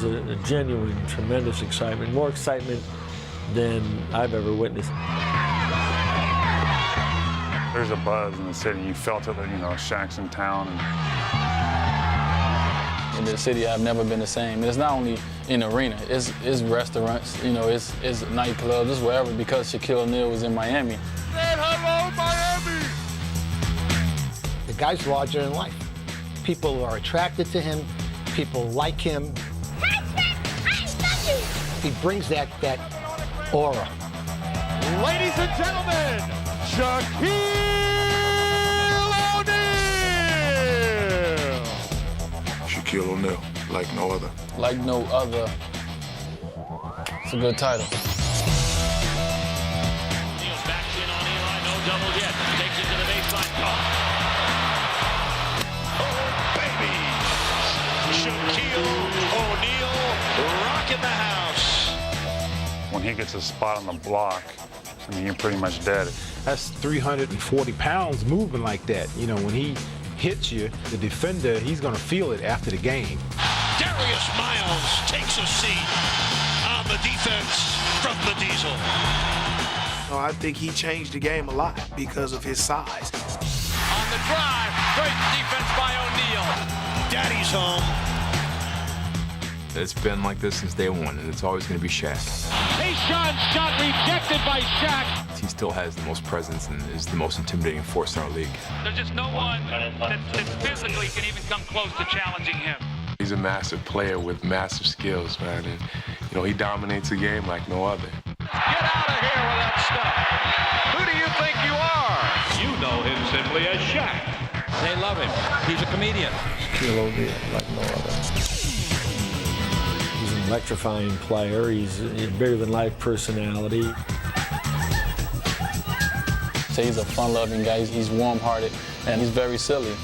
was a genuine, tremendous excitement, more excitement than I've ever witnessed. There's a buzz in the city. You felt it, Shaq's in town. In the city, I've never been the same. It's not only in the arena, it's restaurants, it's nightclubs, it's wherever, because Shaquille O'Neal was in Miami. Hello, Miami! The guy's larger than life. People are attracted to him. People like him. He brings that aura. Ladies and gentlemen, Shaquille O'Neal! Shaquille O'Neal, like no other. Like no other. It's a good title. Neal's backs in on Eli, no double yet. Takes it to the baseline. Oh, baby! Shaquille O'Neal rocking the house. When he gets a spot on the block, you're pretty much dead. That's 340 pounds moving like that. When he hits you, the defender, he's going to feel it after the game. Darius Miles takes a seat on the defense from the Diesel. I think he changed the game a lot because of his size. On the drive, great defense by O'Neal. Daddy's home. It's been like this since day one, and it's always going to be Shaq. Tayshaun shot rejected by Shaq. He still has the most presence and is the most intimidating force in our league. There's just no one that physically can even come close to challenging him. He's a massive player with massive skills, man, and he dominates the game like no other. Get out of here with that stuff. Who do you think you are? You know him simply as Shaq. They love him. He's a comedian. Shaquille O'Neal, like no other. He's an electrifying player. He's a bigger-than-life personality. So he's a fun-loving guy. He's warm-hearted, and he's very silly.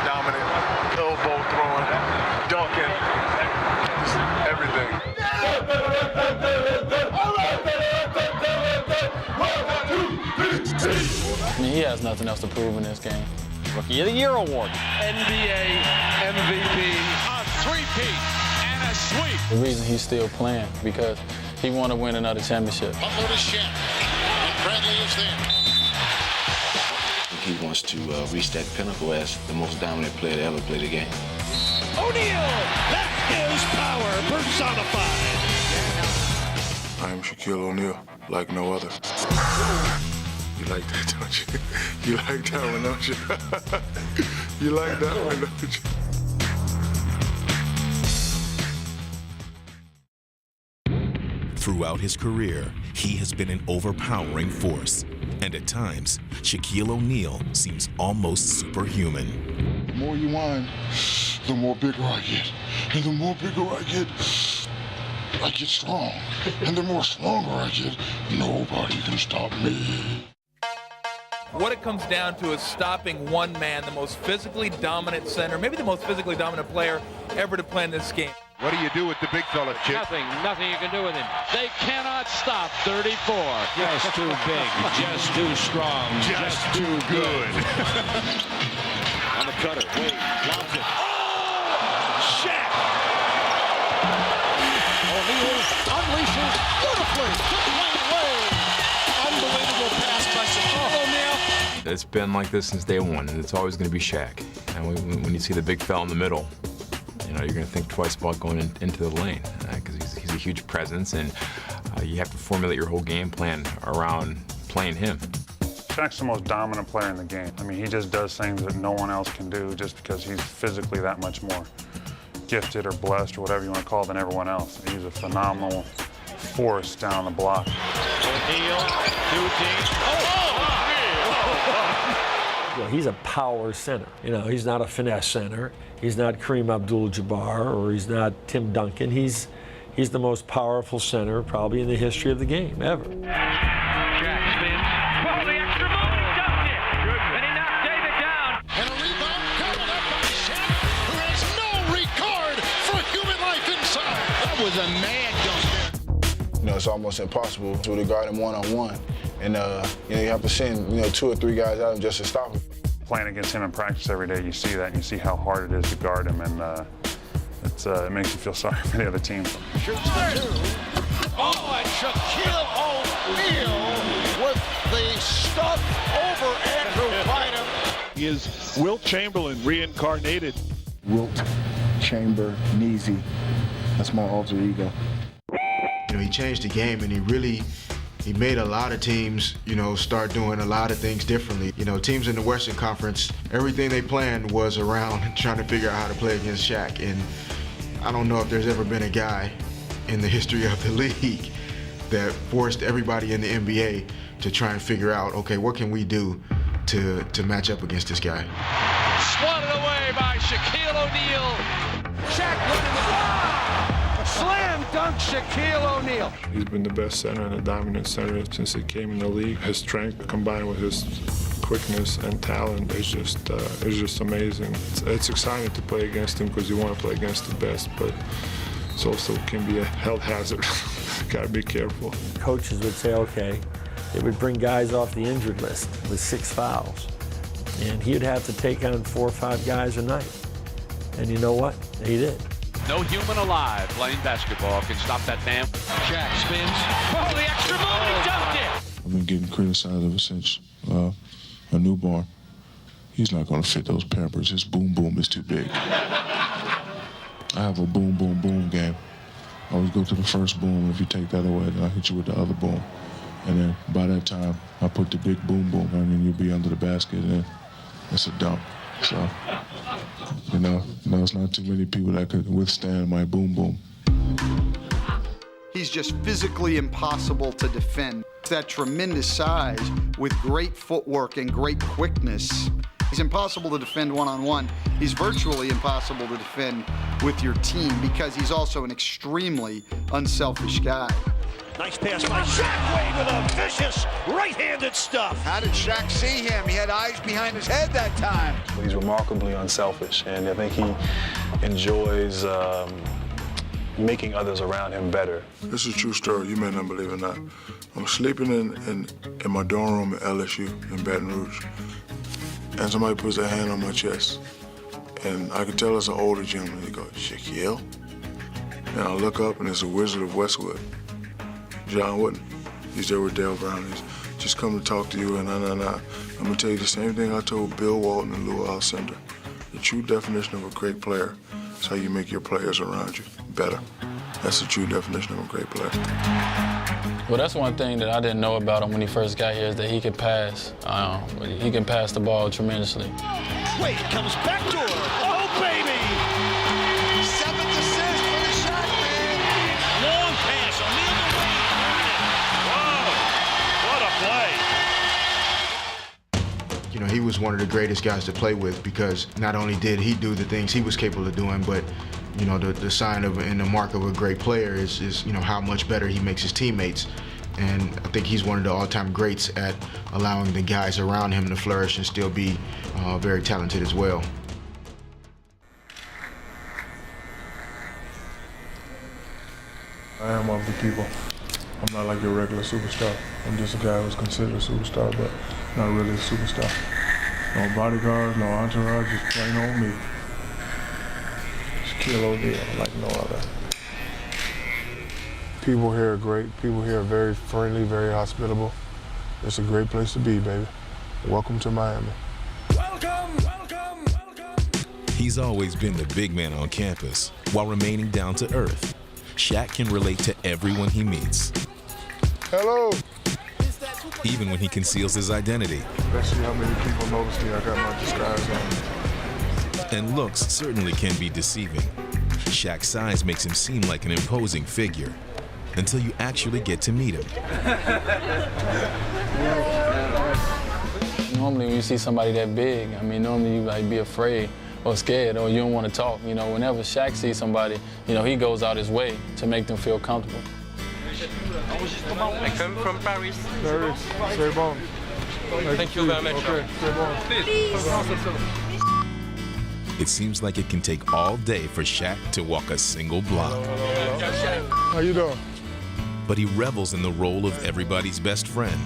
Dominant, elbow throwing, dunking, everything. I mean, he has nothing else to prove in this game. Rookie of the Year award. NBA MVP. A three-peat and a sweep. The reason he's still playing, because he want to win another championship. Butler to Shaq. And Bradley is there. He wants to reach that pinnacle as the most dominant player to ever play the game. O'Neal, that is power personified. I am Shaquille O'Neal, like no other. You like that, don't you? You like that one, don't you? You like that one, don't you? Throughout his career, he has been an overpowering force. And at times, Shaquille O'Neal seems almost superhuman. The more you whine, the more bigger I get. And the more bigger I get strong. And the more stronger I get, nobody can stop me. What it comes down to is stopping one man, the most physically dominant center, maybe the most physically dominant player ever to play in this game. What do you do with the big fella, Chip? Nothing you can do with him. They cannot stop 34. Just too big, just too strong, Just too good. On the cutter, Wade, lobs it. Oh! Shaq! O'Neal unleashes beautifully. Dwayne Wade. Unbelievable pass by Shaquille O'Neal. It's been like this since day one, and it's always going to be Shaq. And when you see the big fella in the middle, you're going to think twice about going into the lane, because he's a huge presence, and you have to formulate your whole game plan around playing him. Shaq's the most dominant player in the game. I mean, he just does things that no one else can do just because he's physically that much more gifted or blessed or whatever you want to call it than everyone else. He's a phenomenal force down on the block. O'Neal, two teams. Well, he's a power center. He's not a finesse center. He's not Kareem Abdul-Jabbar, or he's not Tim Duncan. He's the most powerful center probably in the history of the game ever. Shaq spins. Oh, the extra move, he dunked it. And he knocked David down. And a rebound coming up by Shaq, who has no regard for human life inside. That was a mad dunk. It's almost impossible to guard him one-on-one. And, you have to send, 2 or 3 guys out just to stop him. Playing against him in practice every day, you see that, and you see how hard it is to guard him, and it makes you feel sorry for the other team. Shoots the two. Oh, and Shaquille O'Neal with the stuff over Andrew Bynum. He is Wilt Chamberlain reincarnated. Wilt Chamber-Neezy. That's my alter ego. You know, he changed the game, and he made a lot of teams, you know, start doing a lot of things differently. You know, teams in the Western Conference, everything they planned was around trying to figure out how to play against Shaq. And I don't know if there's ever been a guy in the history of the league that forced everybody in the NBA to try and figure out, okay, what can we do to match up against this guy? Swatted away by Shaquille O'Neal. Shaq winning the ball. Slam dunk Shaquille O'Neal. He's been the best center and a dominant center since he came in the league. His strength combined with his quickness and talent is just amazing. It's exciting to play against him because you want to play against the best, but it also can be a health hazard. Got to be careful. Coaches would say, okay, they would bring guys off the injured list with 6 fouls, and he'd have to take on 4 or 5 guys a night. And you know what? He did. No human alive playing basketball can stop that man. Shaq spins. Oh, the extra move, he dunked it. I've been getting criticized ever since a newborn. He's not going to fit those Pampers. His boom boom is too big. I have a boom boom boom game. I always go to the first boom. If you take that away, then I hit you with the other boom. And then by that time, I put the big boom boom, and then you'll be under the basket, and it's a dunk. So, you know, it's not too many people that could withstand my boom boom. He's just physically impossible to defend. That tremendous size with great footwork and great quickness. He's impossible to defend one-on-one. He's virtually impossible to defend with your team because he's also an extremely unselfish guy. Nice pass by Shaq Wade with a vicious right-handed stuff. How did Shaq see him? He had eyes behind his head that time. He's remarkably unselfish, and I think he enjoys making others around him better. This is a true story. You may not believe it or not. I'm sleeping in my dorm room at LSU in Baton Rouge, and somebody puts their hand on my chest, and I can tell it's an older gentleman. He goes, Shaquille? And I look up, and it's a Wizard of Westwood. John Wooden. He's there with Dale Brown. He's just come to talk to you, and I'm gonna tell you the same thing I told Bill Walton and Lou Alcindor. The true definition of a great player is how you make your players around you better. That's the true definition of a great player. Well, that's one thing that I didn't know about him when he first got here is that he can pass. He can pass the ball tremendously. Wade comes back to her. Oh, baby! 7th assist for the shot, man. Long pass. O'Neal to Wade. Whoa, what a play. You know, he was one of the greatest guys to play with because not only did he do the things he was capable of doing, but you know, the sign of and the mark of a great player is you know how much better he makes his teammates. And I think he's one of the all-time greats at allowing the guys around him to flourish and still be very talented as well. I am of the people. I'm not like your regular superstar. I'm just a guy who's considered a superstar, but not really a superstar. No bodyguards, no entourage, just plain old me. Shaquille O'Neal, like no other. People here are great. People here are very friendly, very hospitable. It's a great place to be, baby. Welcome to Miami. Welcome, welcome, welcome. He's always been the big man on campus while remaining down to earth. Shaq can relate to everyone he meets. Hello. Even when he conceals his identity. Let's see how many people notice me. I got my disguise on. And looks certainly can be deceiving. Shaq's size makes him seem like an imposing figure until you actually get to meet him. Normally when you see somebody that big, I mean, normally you might be afraid or scared or you don't want to talk. You know, whenever Shaq sees somebody, you know, he goes out his way to make them feel comfortable. I come from Paris. Paris, c'est bon. Thank you very much. Okay, c'est bon. Please. It seems like it can take all day for Shaq to walk a single block. How you doing? But he revels in the role of everybody's best friend.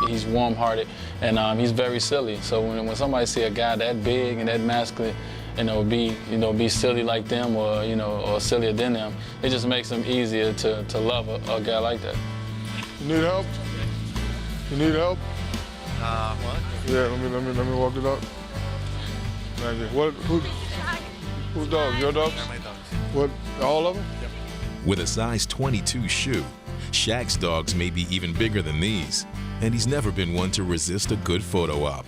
He's warm-hearted, and he's very silly. So when somebody see a guy that big and that masculine, be silly like them, or sillier than them, it just makes them easier to love a guy like that. You need help? You need help? What? Yeah, let me walk it up. Thank you. Whose dogs? Your dogs? My dogs. What? All of them? Yep. With a size 22 shoe, Shaq's dogs may be even bigger than these, and he's never been one to resist a good photo op.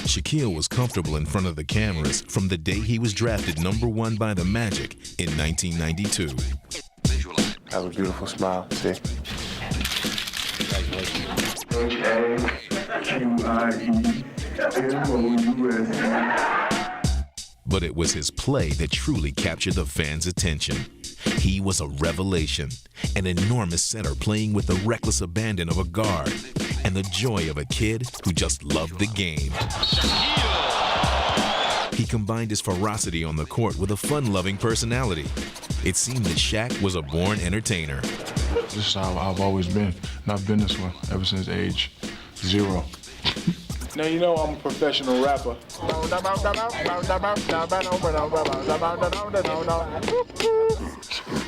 Shaquille was comfortable in front of the cameras from the day he was drafted #1 by the Magic in 1992. Have a beautiful smile, see? But it was his play that truly captured the fans' attention. He was a revelation, an enormous center playing with the reckless abandon of a guard, and the joy of a kid who just loved the game. He combined his ferocity on the court with a fun-loving personality. It seemed that Shaq was a born entertainer. This is how I've always been, and I've been this way ever since age 0. Now you know I'm a professional rapper.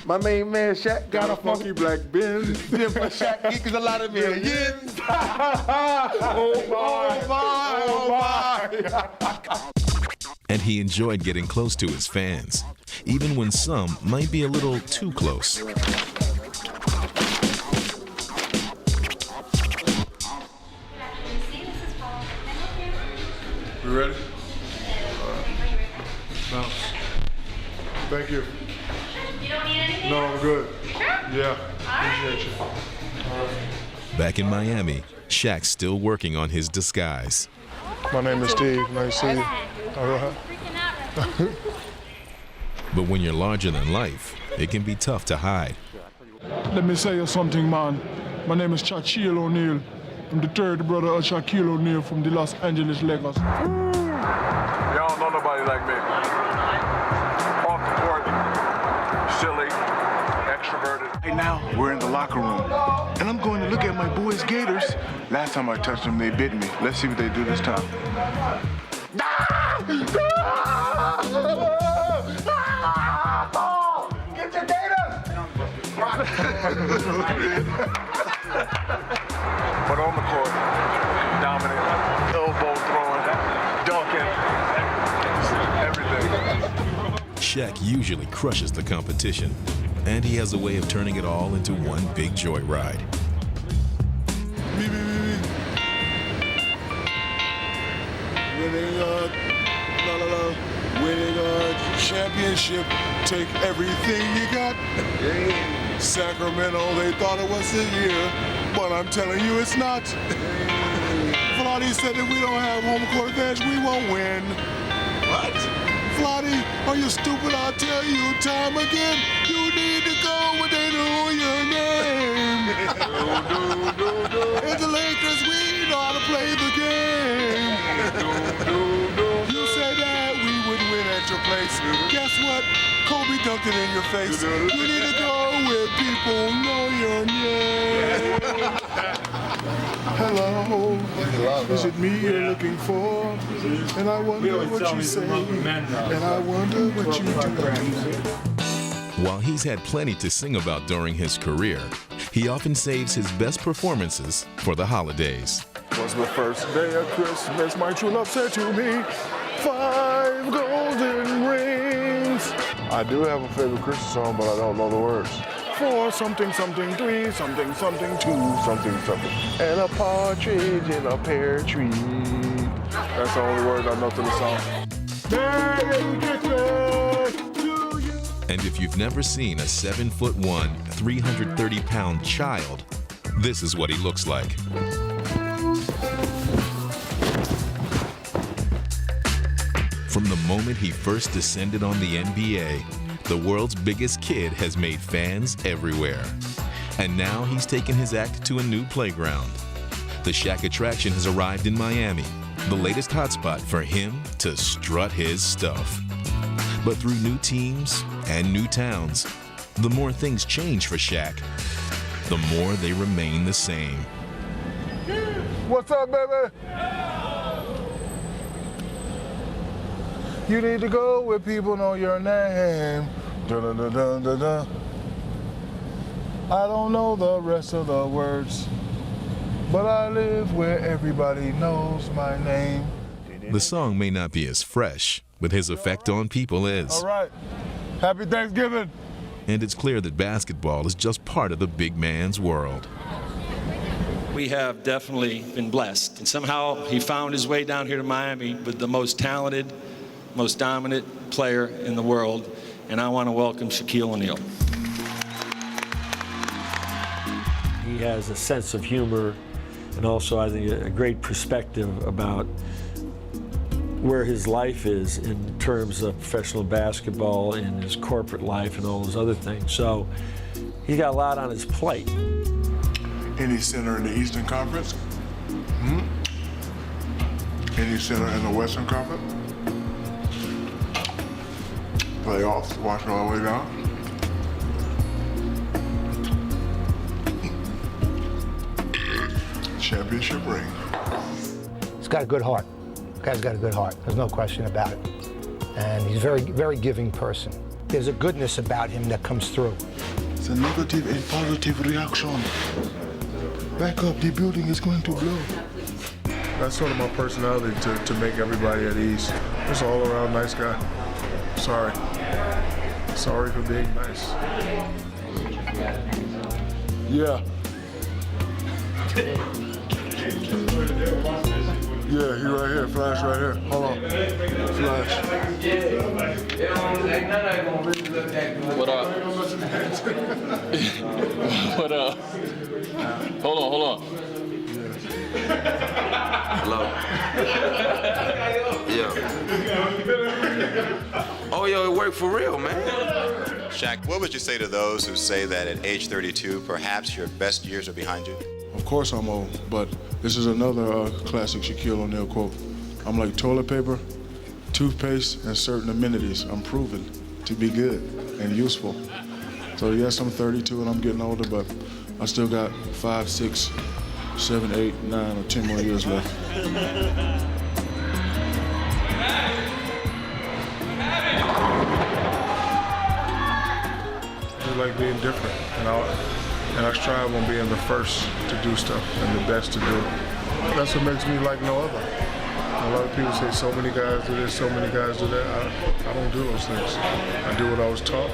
My main man Shaq got a funky black Benz. Then for Shaq equals a lot of millions. Oh my, oh my. And he enjoyed getting close to his fans, even when some might be a little too close. You ready? Bounce. Thank you. You don't need anything? No, I'm good. Sure? Yeah, All appreciate you. All right. Back in Miami, Shaq's still working on his disguise. My name is Steve. Nice to see you. All right. But when you're larger than life, it can be tough to hide. Let me say you something, man. My name is Shaquille O'Neal. I'm the third brother of Shaquille O'Neal from the Los Angeles Lakers. Y'all don't know nobody like me. Off the court, silly, extroverted. Right now, we're in the locker room, and I'm going to look at my boys' Gators. Last time I touched them, they bit me. Let's see what they do this time. Get your Gators! But on the court, dominant, elbow throwing, dunking, everything. Shaq usually crushes the competition, and he has a way of turning it all into one big joyride. Winning a championship, take everything you got. Sacramento, they thought it was the year, but I'm telling you it's not. Flotty said that we don't have home court advantage, we won't win. What? Flotty, are you stupid? I'll tell you time again. You need to go when they know your name. It's the Lakers, we know how to play the game. You said that we would win at your place. Guess what? Kobe dunked it in your face. You need to go where people know your name. Hello, is it me you're looking for? And I wonder what you say, and I wonder what you do. While he's had plenty to sing about during his career, he often saves his best performances for the holidays. Was the first day of Christmas, my true love said to me, 5 golden rings. I do have a favorite Christmas song, but I don't know the words. 4 something something 3 something something 2 something something, and a partridge in a pear tree. That's the only word I know to the song. Merry Christmas to you. And if you've never seen a 7'1", 330-pound child, this is what he looks like. From the moment he first descended on the NBA, the world's biggest kid has made fans everywhere. And now he's taken his act to a new playground. The Shaq attraction has arrived in Miami, the latest hotspot for him to strut his stuff. But through new teams and new towns, the more things change for Shaq, the more they remain the same. What's up, baby? You need to go where people know your name. Dun, dun, dun, dun, dun. I don't know the rest of the words, but I live where everybody knows my name. The song may not be as fresh, but his effect on people is. All right. Happy Thanksgiving. And it's clear that basketball is just part of the big man's world. We have definitely been blessed. And somehow he found his way down here to Miami with the most talented, most dominant player in the world. And I want to welcome Shaquille O'Neal. He has a sense of humor and also, I think, a great perspective about where his life is in terms of professional basketball and his corporate life and all those other things. So he's got a lot on his plate. Any center in the Eastern Conference? Any center in the Western Conference? Playoffs, watch it all the way down. Championship ring. He's got a good heart. The guy's got a good heart. There's no question about it. And he's a very, very giving person. There's a goodness about him that comes through. It's a negative and positive reaction. Back up, the building is going to blow. That's sort of my personality, to make everybody at ease. Just all around nice guy. Sorry. Sorry for being nice. Yeah. Yeah, he right here. Flash right here. Hold on. Flash. What up? What up? Hold on. Hello. Yeah. Oh, yo, it worked for real, man. Shaq, what would you say to those who say that at age 32, perhaps your best years are behind you? Of course I'm old, but this is another classic Shaquille O'Neal quote. I'm like toilet paper, toothpaste, and certain amenities. I'm proven to be good and useful. So yes, I'm 32 and I'm getting older, but I still got 5, 6, 7, 8, 9, or 10 more years left. I like being different, and I strive on being the first to do stuff and the best to do it. That's what makes me like no other. A lot of people say so many guys do this, so many guys do that. I don't do those things. I do what I was taught,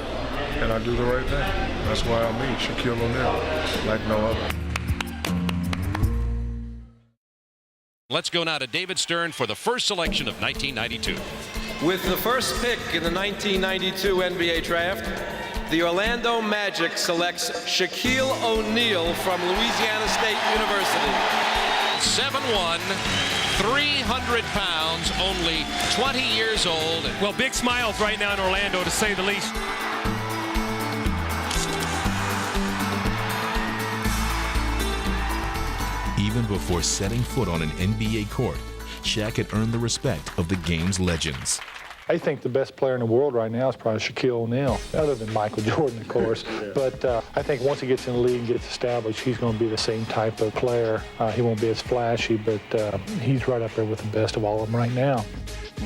and I do the right thing. That's why I'm me, Shaquille O'Neal, like no other. Let's go now to David Stern for the first selection of 1992. With the first pick in the 1992 NBA draft, the Orlando Magic selects Shaquille O'Neal from Louisiana State University. 7'1", 300 pounds, only 20 years old. Well, big smiles right now in Orlando, to say the least. Even before setting foot on an NBA court, Shaq had earned the respect of the game's legends. I think the best player in the world right now is probably Shaquille O'Neal, other than Michael Jordan, of course. But I think once he gets in the league and gets established, he's going to be the same type of player. He won't be as flashy, but he's right up there with the best of all of them right now.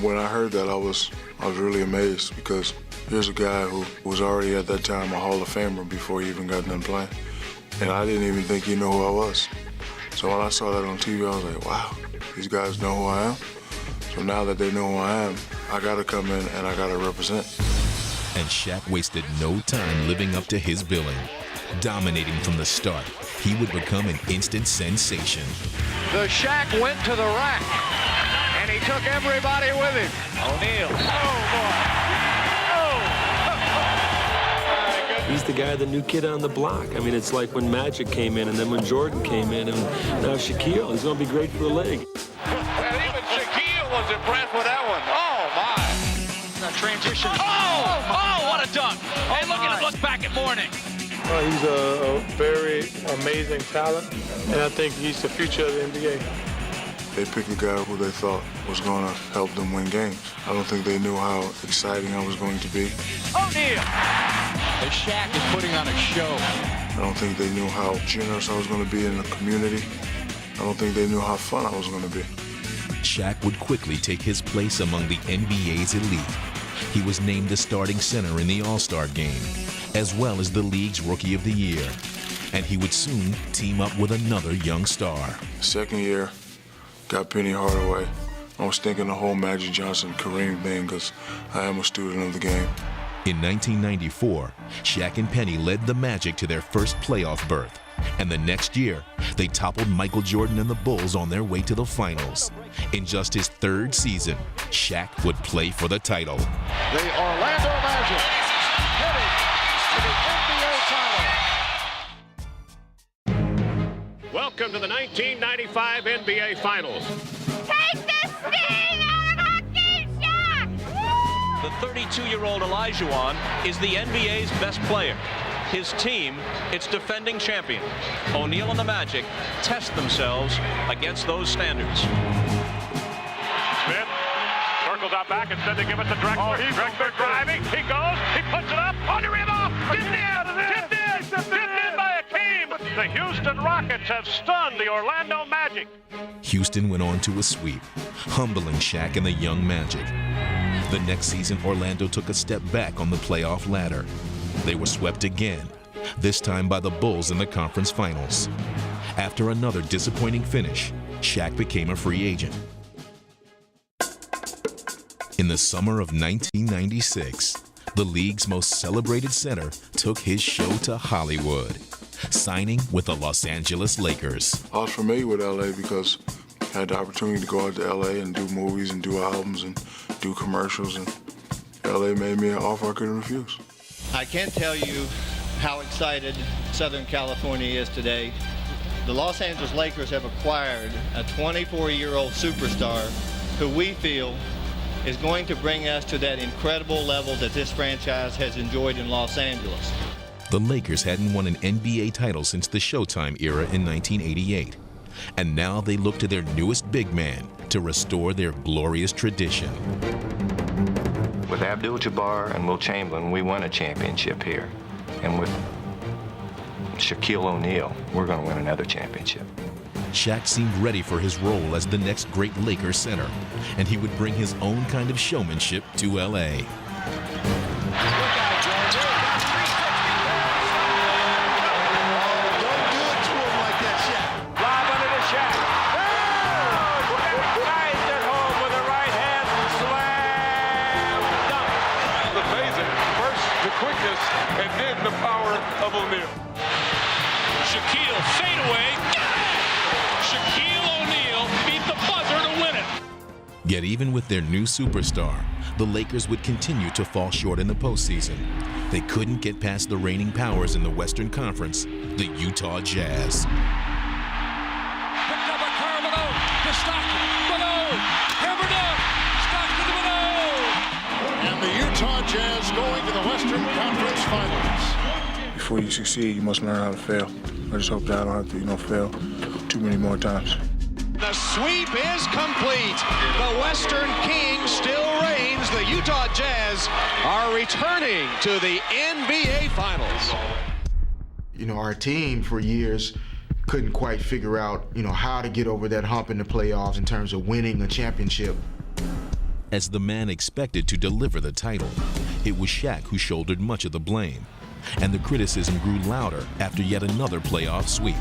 When I heard that, I was really amazed, because here's a guy who was already at that time a Hall of Famer before he even got done playing. And I didn't even think he knew who I was. So when I saw that on TV, I was like, wow, these guys know who I am. So now that they know who I am, I gotta come in and I gotta represent. And Shaq wasted no time living up to his billing. Dominating from the start, he would become an instant sensation. The Shaq went to the rack, and he took everybody with him. O'Neal. Oh, boy. He's the guy, the new kid on the block. I mean, it's like when Magic came in and then when Jordan came in and now Shaquille. He's going to be great for the league. And even Shaquille was impressed with that one. Oh, my. That transition. Oh, what a dunk. Hey, look at him look back at Mourning. He's a very amazing talent, and I think he's the future of the NBA. They picked the guy who they thought was going to help them win games. I don't think they knew how exciting I was going to be. O'Neal. The Shaq is putting on a show. I don't think they knew how generous I was going to be in the community. I don't think they knew how fun I was going to be. Shaq would quickly take his place among the NBA's elite. He was named the starting center in the All-Star game, as well as the league's Rookie of the Year. And he would soon team up with another young star. Second year, got Penny Hardaway. I was thinking the whole Magic Johnson Kareem thing because I am a student of the game. In 1994, Shaq and Penny led the Magic to their first playoff berth. And the next year, they toppled Michael Jordan and the Bulls on their way to the finals. In just his third season, Shaq would play for the title. The Orlando Magic headed to the NBA title. Welcome to the 1995 NBA Finals. Take the sting out of hockey, Shaq! The 32-year-old Olajuwon is the NBA's best player. His team, its defending champion. O'Neal and the Magic test themselves against those standards. Smith circles out back. Instead they give it to Drexler. Drexler driving. He goes. He puts it up. On the rim off. Tipped in by Akeem. The Houston Rockets have stunned the Orlando Magic. Houston went on to a sweep, humbling Shaq and the young Magic. The next season, Orlando took a step back on the playoff ladder. They were swept again, this time by the Bulls in the conference finals. After another disappointing finish, Shaq became a free agent. In the summer of 1996, the league's most celebrated center took his show to Hollywood, signing with the Los Angeles Lakers. I was familiar with LA because I had the opportunity to go out to LA and do movies and do albums and do commercials, and LA made me an offer I couldn't refuse. I can't tell you how excited Southern California is today. The Los Angeles Lakers have acquired a 24-year-old superstar who we feel is going to bring us to that incredible level that this franchise has enjoyed in Los Angeles. The Lakers hadn't won an NBA title since the Showtime era in 1988. And now they look to their newest big man to restore their glorious tradition. With Abdul-Jabbar and Will Chamberlain, we won a championship here. And with Shaquille O'Neal, we're going to win another championship. Shaq seemed ready for his role as the next great Lakers center, and he would bring his own kind of showmanship to L.A. And then the power of O'Neal. Shaquille fadeaway. Shaquille O'Neal beat the buzzer to win it. Yet even with their new superstar, the Lakers would continue to fall short in the postseason. They couldn't get past the reigning powers in the Western Conference, the Utah Jazz. Picked up a Carmelo to Stockton. Mano! Hammered up! Stockton to Mano! And the Utah Jazz going to the Western Conference Finals. Before you succeed, you must learn how to fail. I just hope that I don't have to, fail too many more times. The sweep is complete. The Western King still reigns. The Utah Jazz are returning to the NBA Finals. Our team for years couldn't quite figure out, how to get over that hump in the playoffs in terms of winning a championship. As the man expected to deliver the title, it was Shaq who shouldered much of the blame. And the criticism grew louder after yet another playoff sweep,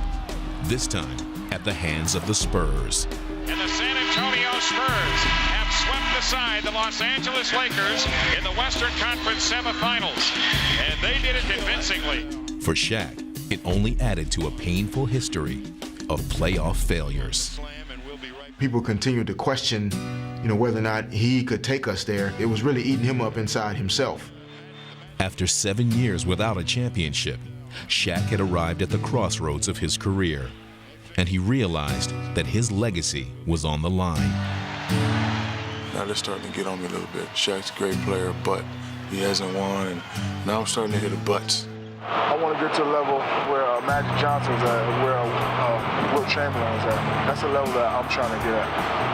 this time at the hands of the Spurs. And the San Antonio Spurs have swept aside the Los Angeles Lakers in the Western Conference semifinals. And they did it convincingly. For Shaq, it only added to a painful history of playoff failures. People continued to question, whether or not he could take us there. It was really eating him up inside himself. After 7 years without a championship, Shaq had arrived at the crossroads of his career, and he realized that his legacy was on the line. Now they're starting to get on me a little bit. Shaq's a great player, but he hasn't won, and now I'm starting to hear the buts. I want to get to a level where Magic Johnson's at, where Wilt Chamberlain is at. That's the level that I'm trying to get at.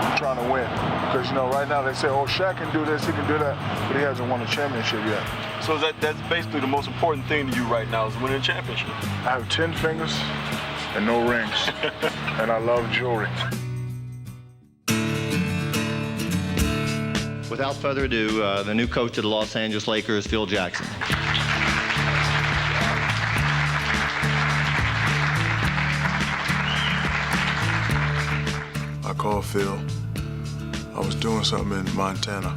I'm trying to win. Because, you know, right now they say, oh, Shaq can do this, he can do that, but he hasn't won a championship yet. So that's basically the most important thing to you right now is winning a championship. I have 10 fingers and no rings, and I love jewelry. Without further ado, the new coach of the Los Angeles Lakers, Phil Jackson. I called Phil. I was doing something in Montana.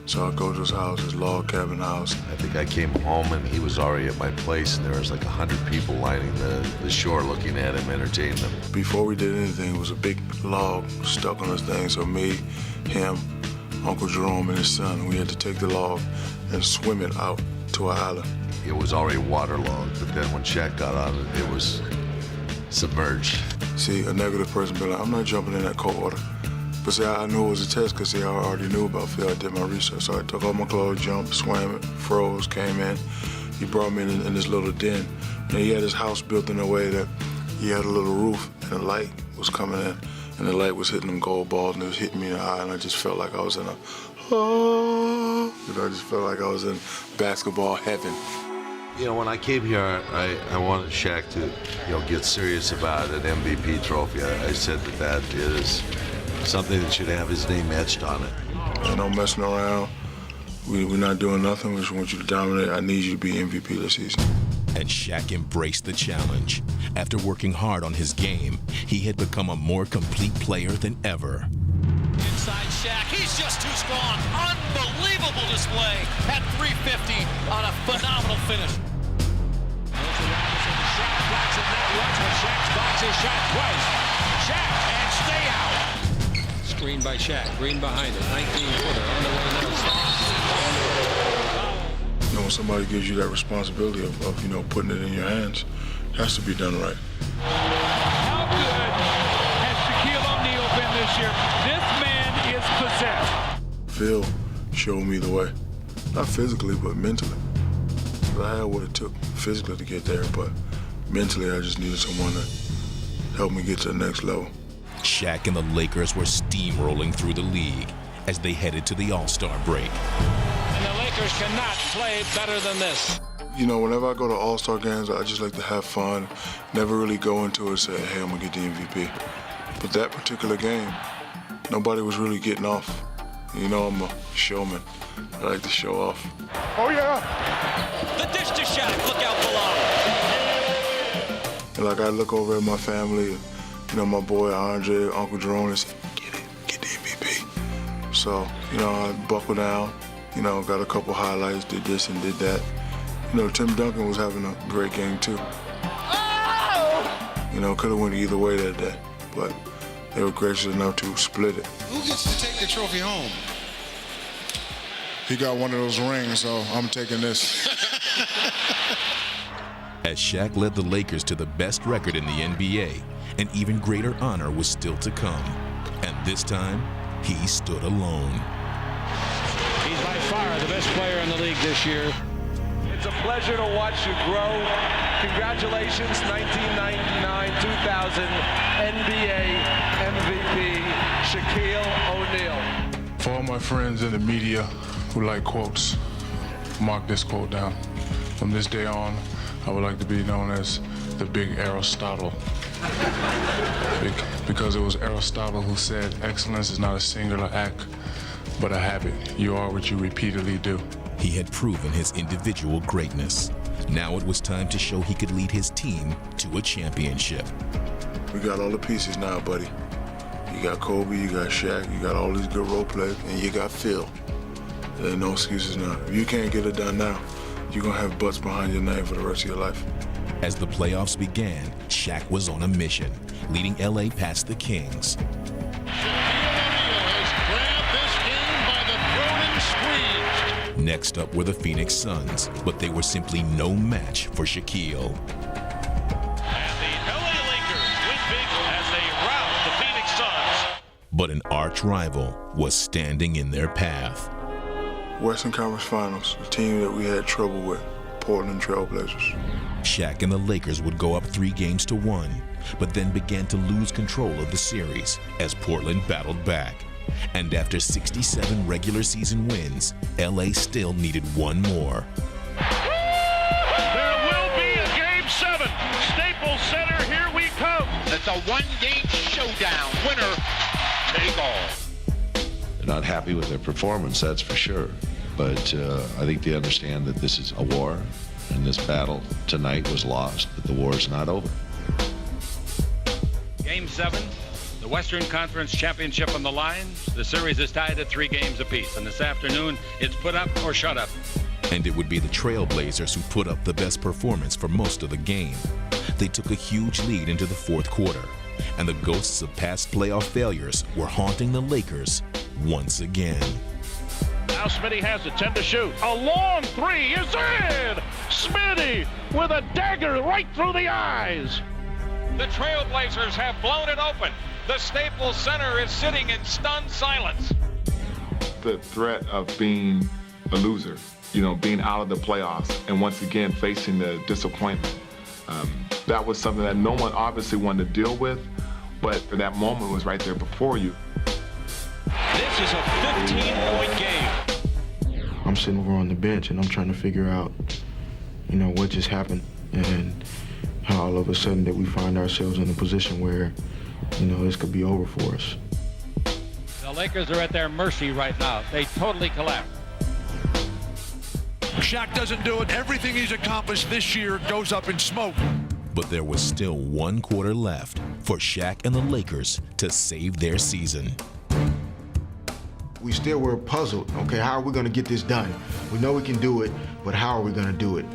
So I go to his house, his log cabin house. I think I came home and he was already at my place, and there was like 100 people lining the shore looking at him, entertaining him. Before we did anything, it was a big log stuck on this thing. So me, him, Uncle Jerome, and his son, we had to take the log and swim it out to our island. It was already waterlogged, but then when Shaq got on it, it was submerged. See, a negative person be like, I'm not jumping in that cold water. But see, I knew it was a test because I already knew about Phil. I did my research. So I took off my clothes, jumped, swam it, froze, came in. He brought me in this little den. And he had his house built in a way that he had a little roof and the light was coming in. And the light was hitting them gold balls and it was hitting me in the eye. And I just felt like I was in I just felt like I was in basketball heaven. You know, when I came here, I wanted Shaq to, get serious about an MVP trophy. I said that is something that should have his name etched on it. No messing around. We're not doing nothing. We just want you to dominate. I need you to be MVP this season. And Shaq embraced the challenge. After working hard on his game, he had become a more complete player than ever. Inside Shaq, he's just too strong. Unbelievable display at 350 on a phenomenal finish. Shaq blocks it not once, but Shaq blocks his shot twice. Shaq and stay out. Screen by Shaq, Green behind it, 19-footer on the way now. When somebody gives you that responsibility of putting it in your hands, it has to be done right. How good has Shaquille O'Neal been this year? This man is possessed. Phil showed me the way. Not physically, but mentally. I had what it took physically to get there, but mentally I just needed someone to help me get to the next level. Shaq and the Lakers were steamrolling through the league as they headed to the All-Star break. And the Lakers cannot play better than this. Whenever I go to All-Star games, I just like to have fun, never really go into it and say, hey, I'm gonna get the MVP. But that particular game, nobody was really getting off. I'm a showman. I like to show off. Oh, yeah. The dish to Shaq, look out below. And I look over at my family, my boy Andre, Uncle Jerome, and say, get the MVP. So, I buckle down, got a couple highlights, did this and did that. Tim Duncan was having a great game too. Oh! Could have went either way that day, but they were gracious enough to split it. Who gets to take the trophy home? He got one of those rings, so I'm taking this. As Shaq led the Lakers to the best record in the NBA, an even greater honor was still to come. And this time, he stood alone. He's by far the best player in the league this year. It's a pleasure to watch you grow. Congratulations, 1999-2000 NBA MVP, Shaquille O'Neal. For all my friends in the media who like quotes, mark this quote down. From this day on, I would like to be known as the big Aristotle. Because it was Aristotle who said, excellence is not a singular act, but a habit. You are what you repeatedly do. He had proven his individual greatness. Now it was time to show he could lead his team to a championship. We got all the pieces now, buddy. You got Kobe, you got Shaq, you got all these good role players, and you got Phil. There ain't no excuses now. If you can't get it done now, you're gonna have butts behind your name for the rest of your life. As the playoffs began, Shaq was on a mission, leading LA past the Kings. Next up were the Phoenix Suns, but they were simply no match for Shaquille. And the LA Lakers win big as they rout the Phoenix Suns. But an arch rival was standing in their path. Western Conference Finals, the team that we had trouble with, Portland Trail Blazers. Shaq and the Lakers would go up 3-1, but then began to lose control of the series as Portland battled back. And after 67 regular season wins, LA still needed one more. There will be a Game 7. Staples Center, here we come. It's a one-game showdown. Winner, take all. They're not happy with their performance, that's for sure. But I think they understand that this is a war, and this battle tonight was lost, but the war is not over. Game 7, the Western Conference Championship on the line. The series is tied at 3 games apiece, and this afternoon it's put up or shut up. And it would be the Trailblazers who put up the best performance for most of the game. They took a huge lead into the fourth quarter, and the ghosts of past playoff failures were haunting the Lakers once again. Now Smitty has it, 10 to shoot. A long 3 is in! Smitty with a dagger right through the eyes. The Trailblazers have blown it open. The Staples Center is sitting in stunned silence. The threat of being a loser, being out of the playoffs, and once again facing the disappointment. That was something that no one obviously wanted to deal with, but that moment was right there before you. This is a 15-point game. I'm sitting over on the bench and I'm trying to figure out, what just happened and how all of a sudden that we find ourselves in a position where, this could be over for us. The Lakers are at their mercy right now. They totally collapsed. Shaq doesn't do it. Everything he's accomplished this year goes up in smoke. But there was still 1 quarter left for Shaq and the Lakers to save their season. We still were puzzled. Okay, how are we going to get this done? We know we can do it, but how are we going to do it?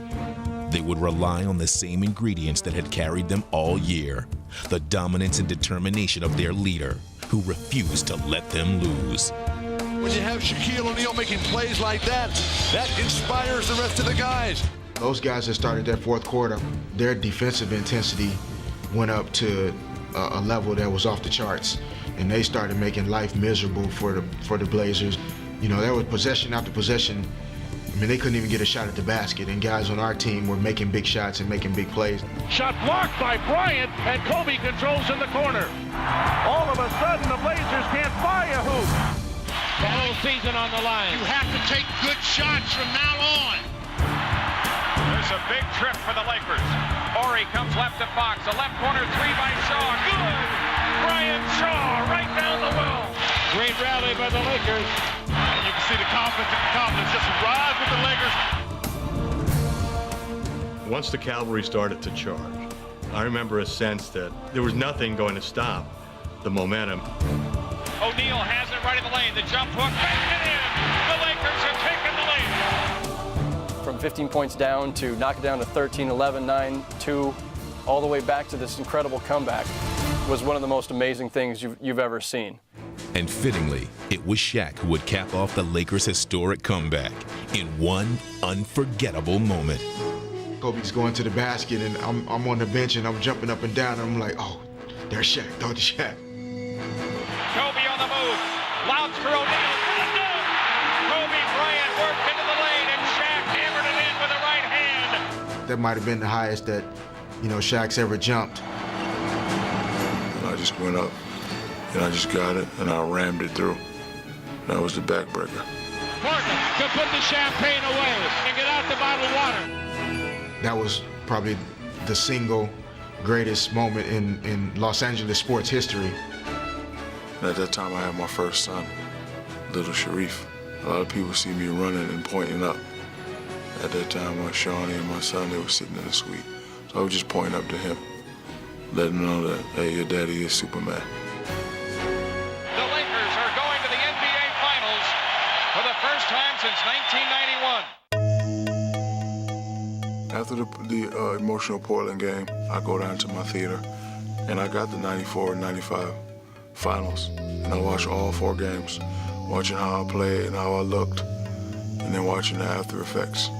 They would rely on the same ingredients that had carried them all year, the dominance and determination of their leader, who refused to let them lose. When you have Shaquille O'Neal making plays like that, that inspires the rest of the guys. Those guys that started that fourth quarter, their defensive intensity went up to a level that was off the charts, and they started making life miserable for the Blazers. There was possession after possession. They couldn't even get a shot at the basket, and guys on our team were making big shots and making big plays. Shot blocked by Bryant, and Kobe controls in the corner. All of a sudden, the Blazers can't buy a hoop. The whole season on the line. You have to take good shots from now on. There's a big trip for the Lakers. Horry comes left to Fox. A left corner 3 by Shaw. Good! Brian Shaw right down the well. Great rally by the Lakers. And you can see the confidence just rise with the Lakers. Once the cavalry started to charge, I remember a sense that there was nothing going to stop the momentum. O'Neal has it right in the lane. The jump hook, back it in. The Lakers have taken the lead. From 15 points down to knock it down to 13, 11, 9, 2, all the way back to this incredible comeback was one of the most amazing things you've ever seen. And fittingly, it was Shaq who would cap off the Lakers' historic comeback in one unforgettable moment. Kobe's going to the basket, and I'm on the bench, and I'm jumping up and down, and I'm like, oh, there's Shaq, Dr. Shaq. Kobe on the move. Louds for O'Neal. Kobe Bryant worked into the lane, and Shaq hammered it in with the right hand. That might have been the highest that, Shaq's ever jumped. And I just went up, and I just got it, and I rammed it through. That was the backbreaker. Portland to put the champagne away and get out the bottled water. That was probably the single greatest moment in Los Angeles sports history. At that time, I had my first son, little Sharif. A lot of people see me running and pointing up. At that time, my Shawnee and my son, they were sitting in the suite. So I was just pointing up to him, letting him know that, hey, your daddy is Superman. The Lakers are going to the NBA Finals for the first time since 1991. After the emotional Portland game, I go down to my theater, and I got the 94 and 95 finals. And I watched all 4 games, watching how I played and how I looked, and then watching the after effects.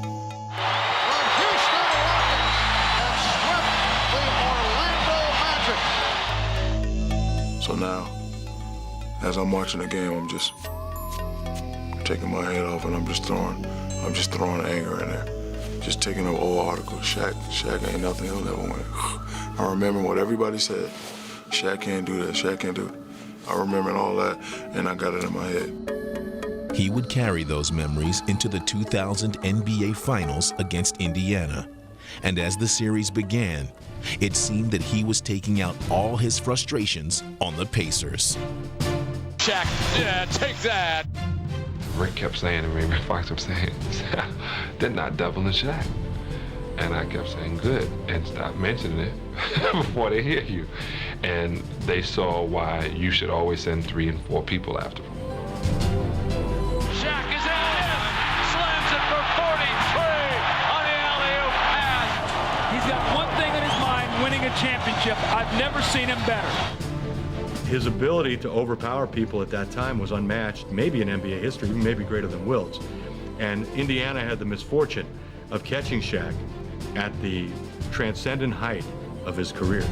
So now, as I'm watching the game, I'm just taking my head off and I'm just throwing anger in there. just taking up old articles. Shaq ain't nothing, he'll never win. I remember what everybody said. Shaq can't do that, Shaq can't do it. I remember all that, and I got it in my head. He would carry those memories into the 2000 NBA Finals against Indiana. And as the series began, it seemed that he was taking out all his frustrations on the Pacers. Shaq, yeah, take that. Rick kept saying to me, Rick Fox kept saying, they're not doubling Shaq. And I kept saying, good, and stop mentioning it before they hear you. And they saw why you should always send 3 and 4 people after him. Shaq is in, slams it for 43 on the alley-oop pass. He's got one thing in his mind, winning a championship. I've never seen him better. His ability to overpower people at that time was unmatched, maybe in NBA history, maybe greater than Wilt's. And Indiana had the misfortune of catching Shaq at the transcendent height of his career.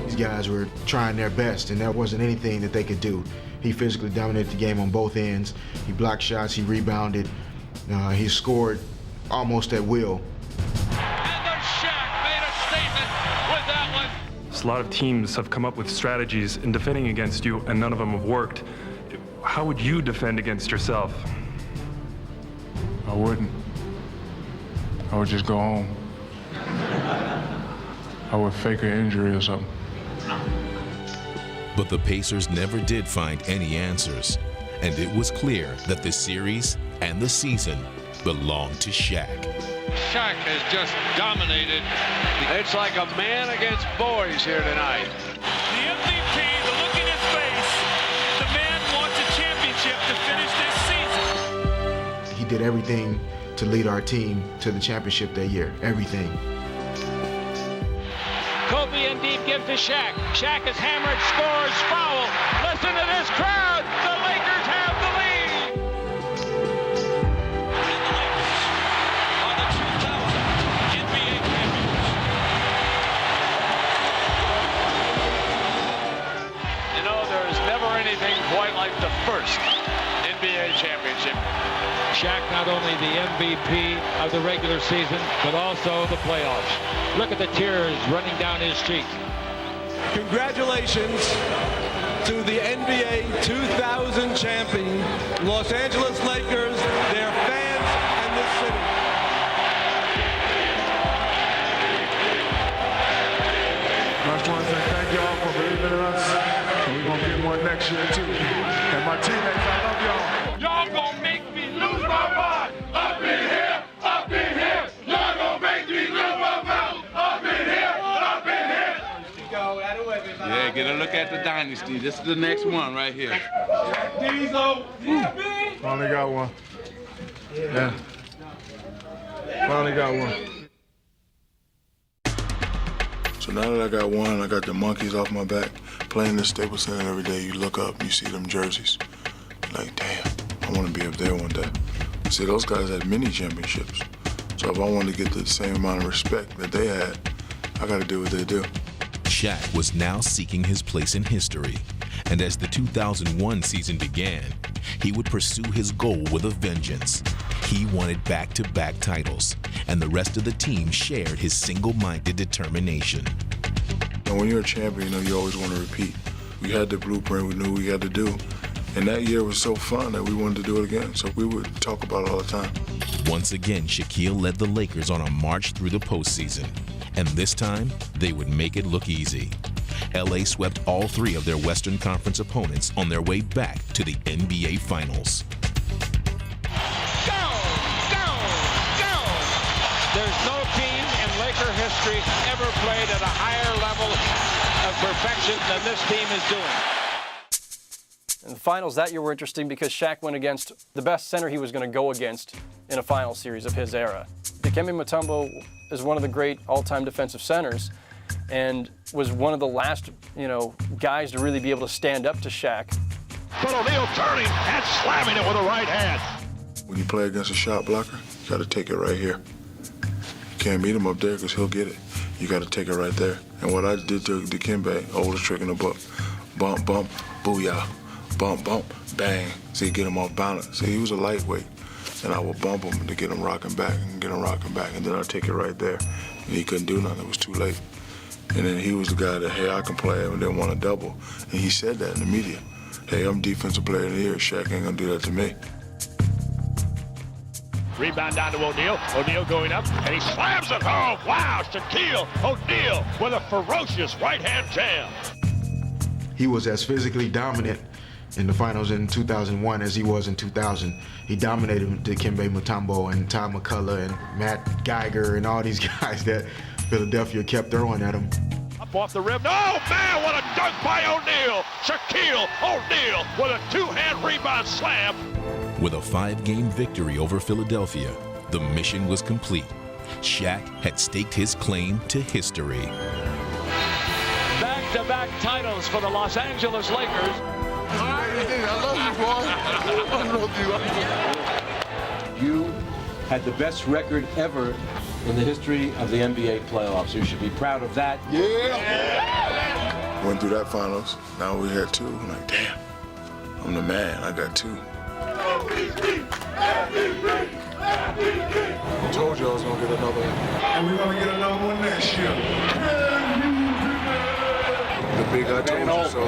These guys were trying their best, and there wasn't anything that they could do. He physically dominated the game on both ends. He blocked shots, he rebounded, he scored almost at will. And the Shaq made a statement with that one. A lot of teams have come up with strategies in defending against you, and none of them have worked. How would you defend against yourself? I wouldn't. I would just go home. I would fake an injury or something. But the Pacers never did find any answers, and it was clear that the series and the season belonged to Shaq. Shaq has just dominated. It's like a man against boys here tonight. The MVP, the look in his face, the man wants a championship to finish this season. He did everything to lead our team to the championship that year, everything. Kobe in deep gives to Shaq. Shaq is hammered, scores, foul. Listen to this crowd. The Lakers have the lead. And the Lakers are the 2000 NBA champions. You know, there is never anything quite like the first NBA championship. Shaq not only the MVP of the regular season, but also the playoffs. Look at the tears running down his cheek. Congratulations to the NBA 2000 champion, Los Angeles Lakers, their fans, and this city. I just want to say thank y'all for believing in us. And we're going to get one next year, too. And my teammates, I love y'all. Y'all gonna make me lose my mind. Up in here, up in here. Y'all gonna make me lose my mind. Up in here, up in here. Yeah, get a look at the dynasty. This is the next one right here. Diesel. Finally got one. Yeah. Finally got one. So now that I got one, I got the monkeys off my back. Playing the Staples Center every day, you look up, you see them jerseys. Like, damn, I want to be up there one day. See, those guys had many championships. So if I want to get the same amount of respect that they had, I got to do what they do. Shaq was now seeking his place in history, and as the 2001 season began, he would pursue his goal with a vengeance. He wanted back-to-back titles, and the rest of the team shared his single-minded determination. And when you're a champion, you know, you always want to repeat. We had the blueprint, we knew what we had to do. And that year was so fun that we wanted to do it again, so we would talk about it all the time. Once again, Shaquille led the Lakers on a march through the postseason, and this time, they would make it look easy. LA swept all 3 of their Western Conference opponents on their way back to the NBA Finals. There's no team in Laker history ever played at a higher level of perfection than this team is doing. And the finals that year were interesting because Shaq went against the best center he was going to go against in a final series of his era. Dikembe Mutombo is one of the great all-time defensive centers and was one of the last, guys to really be able to stand up to Shaq. But O'Neal turning and slamming it with a right hand. When you play against a shot blocker, you got to take it right here. You can't meet him up there because he'll get it. You got to take it right there. And what I did to Dikembe, oldest trick in the book, bump, bump, booyah, bump, bump, bang. See, get him off balance. See, he was a lightweight. and I would bump him to get him rocking back and get him rocking back, and then I'd take it right there. And he couldn't do nothing, it was too late. And then he was the guy that, hey, I can play and didn't want to double. And he said that in the media. Hey, I'm defensive player of the year. Shaq ain't gonna do that to me. Rebound down to O'Neal. O'Neal going up, and he slams it home. Wow, Shaquille O'Neal with a ferocious right-hand jam. He was as physically dominant in the finals in 2001 as he was in 2000. He dominated Dikembe Mutombo and Todd McCullough and Matt Geiger and all these guys that Philadelphia kept throwing at him. Up off the rim. Oh, man, what a dunk by O'Neal. Shaquille O'Neal with a two-hand rebound slam. With a 5-game victory over Philadelphia, the mission was complete. Shaq had staked his claim to history. Back-to-back titles for the Los Angeles Lakers. I love you, boy. You had the best record ever in the history of the NBA playoffs. You should be proud of that. Yeah. Went through that finals. Now we had 2. I'm like, damn, I'm the man. I got 2. I told you I was gonna get another one. And we're gonna get another one next year. The big I told you so.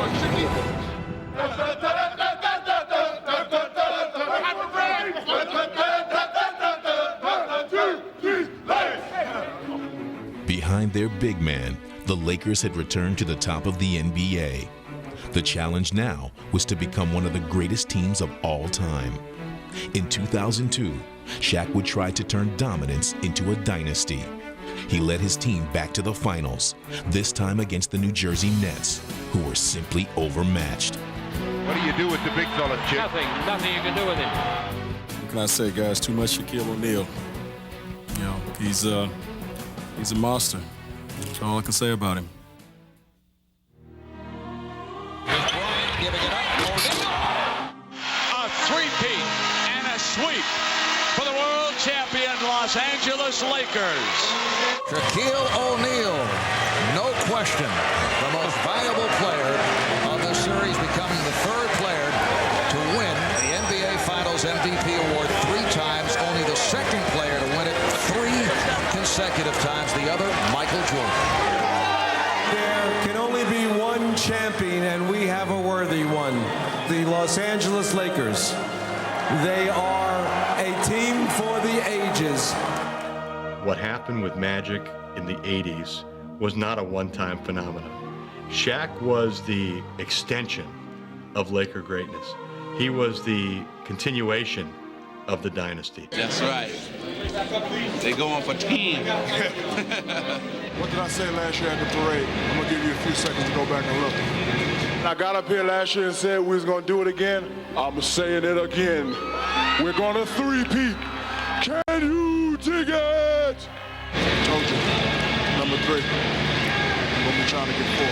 Behind their big man, the Lakers had returned to the top of the NBA. The challenge now was to become one of the greatest teams of all time. In 2002, Shaq would try to turn dominance into a dynasty. He led his team back to the finals, this time against the New Jersey Nets, who were simply overmatched. What do you do with the big fella, Chip? Nothing you can do with him. What can I say, guys? Too much Shaquille O'Neal. You know, he's a monster. That's all I can say about him. Giving it up. A three-peat and a sweep for the world champion Los Angeles Lakers. Shaquille O'Neal, no question, the most valuable player of the series, becoming the third player to win the NBA Finals MVP award 3 times, only the second player to win it 3 consecutive times, the other, Michael Jordan. There can only be one champion, and we have a worthy one. The Los Angeles Lakers. They are a team for the ages. What happened with Magic in the 80s was not a one-time phenomenon. Shaq was the extension of Laker greatness. He was the continuation of the dynasty. That's right. They going for 10. What did I say last year at the parade? I'm gonna give you a few seconds to go back and look. I got up here last year and said we was gonna do it again. I'm saying it again. We're gonna three-peat. Can you dig it? I told you, number 3. I'm gonna be trying to get 4.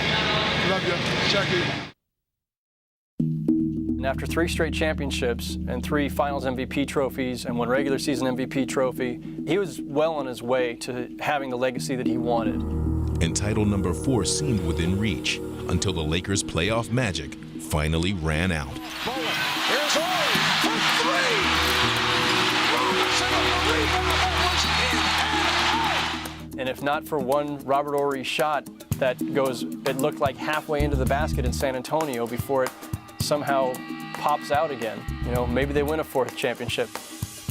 Love you, Shaquille. And after 3 straight championships and 3 Finals MVP trophies and 1 regular season MVP trophy, he was well on his way to having the legacy that he wanted. And title number 4 seemed within reach until the Lakers' playoff magic finally ran out. Here's Horry for 3. Robinson on the rebound. That was in and out. And if not for one Robert Horry shot that goes, it looked like halfway into the basket in San Antonio before it somehow pops out again. You know, maybe they win a 4th championship.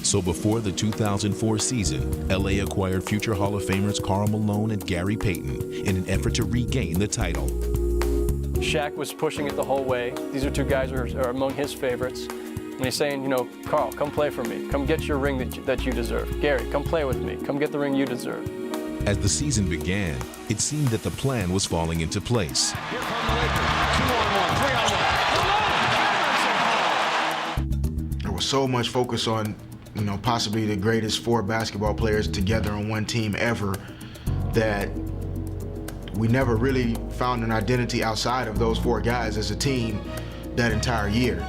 So before the 2004 season, LA acquired future Hall of Famers Karl Malone and Gary Payton in an effort to regain the title. Shaq was pushing it the whole way. These are 2 guys who are among his favorites. And he's saying, you know, Karl, come play for me. Come get your ring that you deserve. Gary, come play with me. Come get the ring you deserve. As the season began, it seemed that the plan was falling into place. Here come the Lakers. 2-on-1, 3-on-1. There was so much focus on, you know, possibly the greatest 4 basketball players together on one team ever that we never really found an identity outside of those 4 guys as a team that entire year.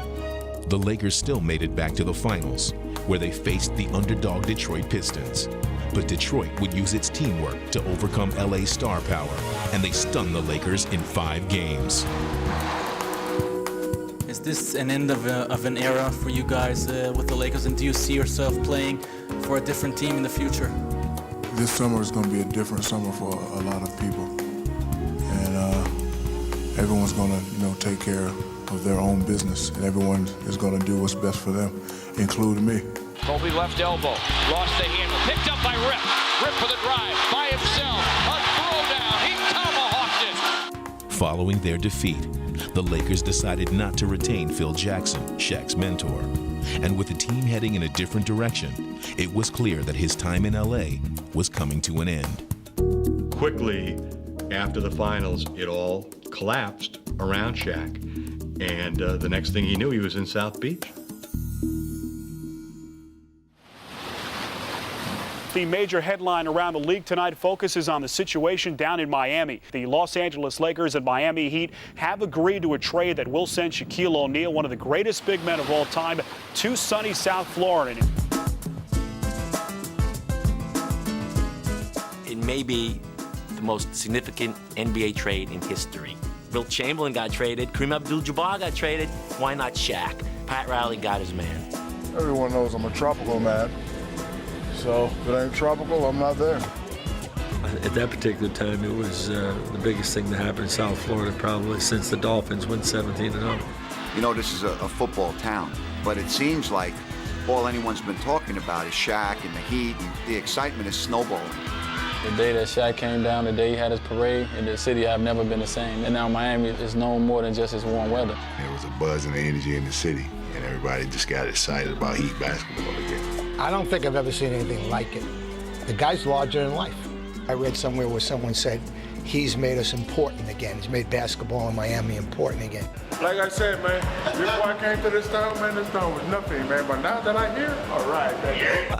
The Lakers still made it back to the finals, where they faced the underdog Detroit Pistons. But Detroit would use its teamwork to overcome LA's star power, and they stunned the Lakers in 5 games. Is this an end of an era for you guys with the Lakers, and do you see yourself playing for a different team in the future? This summer is going to be a different summer for a lot of people, and everyone's going to, take care of their own business, and everyone is going to do what's best for them, including me. Kobe left elbow, lost the handle, picked up by Rip. Rip for the drive, by himself, a throwdown, he tomahawked it. Following their defeat, the Lakers decided not to retain Phil Jackson, Shaq's mentor. And with the team heading in a different direction, it was clear that his time in LA was coming to an end. Quickly, after the finals, it all collapsed around Shaq. And the next thing he knew, he was in South Beach. The major headline around the league tonight focuses on the situation down in Miami. The Los Angeles Lakers and Miami Heat have agreed to a trade that will send Shaquille O'Neal, one of the greatest big men of all time, to sunny South Florida. It may be the most significant NBA trade in history. Wilt Chamberlain got traded, Kareem Abdul-Jabbar got traded, why not Shaq? Pat Riley got his man. Everyone knows I'm a tropical man. So if it ain't tropical, I'm not there. At that particular time, it was the biggest thing that happened in South Florida probably since the Dolphins went 17-0. You know, this is a football town, but it seems like all anyone's been talking about is Shaq and the Heat, and the excitement is snowballing. The day that Shaq came down, the day he had his parade, in the city, I've never been the same. And now Miami is known more than just its warm weather. There was a buzz and energy in the city, and everybody just got excited about Heat basketball again. I don't think I've ever seen anything like it. The guy's larger than life. I read somewhere where someone said, he's made us important again. He's made basketball in Miami important again. Like I said, man, before I came to this town, man, this town was nothing, man. But now that I'm here, all right.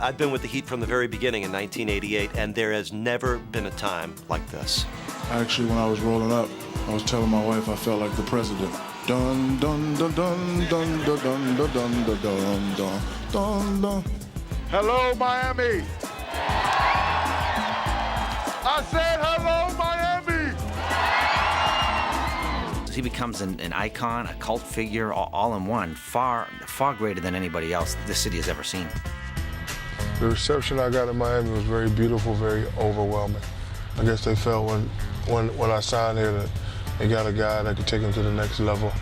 I've been with the Heat from the very beginning in 1988, and there has never been a time like this. Actually, when I was rolling up, I was telling my wife I felt like the president. Dun dun dun dun dun dun dun dun dun dun dun dun dun. Hello, Miami. I said hello, Miami. He becomes an icon, a cult figure, all in one, far greater than anybody else this city has ever seen. The reception I got in Miami was very beautiful, very overwhelming. I guess they felt when I signed here that they got a guy that could take them to the next level,